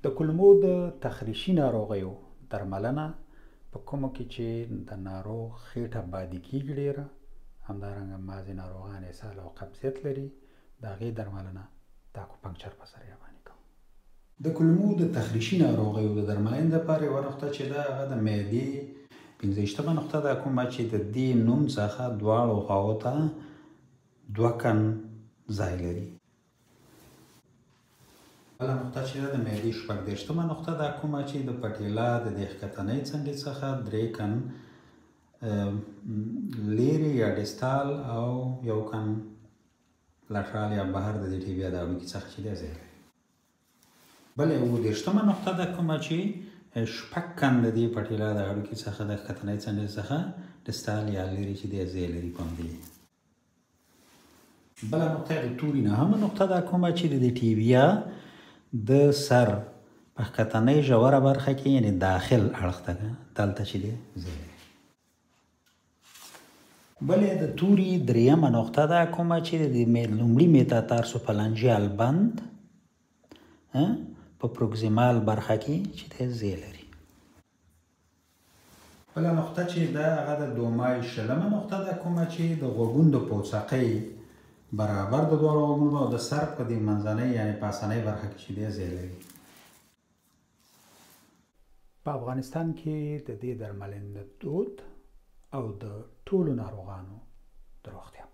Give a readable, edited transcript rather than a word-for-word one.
د کولمو د تخریشي ناروغیو درملنه په کومو کې چې د ناروغ خېټه بادي کېږي ډېره، همدارنګه بعضې ناروغان اسهال او قبضیت لري، د هغې درملنه د اکوپنکچر په سره باندې کوو. د کولمو د تخریشي ناروغیو د درملنې لپاره یوه نقطه چې ده هغه د معدې 15مه نقطه ده، کومه چې د دې نوم څخه دواړو خواو ته 2 کن ځای لري. بله نقطه چې ده د معدې 14مه نقطه ده، کومه چې د پټېلا د دې ښکتنۍ څنډې څخه 3 کن لیرې یا ډیسټال او 1 کن لټرال یا بهر د دې ټیبیا د هډوکي څخه چې دی ځای لري. بله 27مه نقطه ده، کومه چې 6 کن د دې پټېلا د هډوکي څخه د ښکتنۍ څنډې څخه ډیسټال یا لیرې چې دی ځای لري په همدې. بله نقطه د توري 9مه نقطه ده، کومه چې د دې ټیبیا د سر په ښکتنۍ ژوره برخه کې یعنې داخل اړخ ته دلته چې دی ځای لري. بلې د توري 3مه نقطه ده، کومه چې د لومړي میتاتارسوفلنجیال بند په پروکسیمال برخه کې چې دی ځای لري. بله نقطه چې ده هغه د دومای 20مه نقطه ده، کومه چې د غوږونو د پوڅقۍ برابر د دواړو غوږونو او د سر په دې منځنۍ یعنې پاسنۍ برخه کې چې دی ځای لري. په افغانستان کې د دې درملنې دود او د ټولو ناروغانو د روغتیا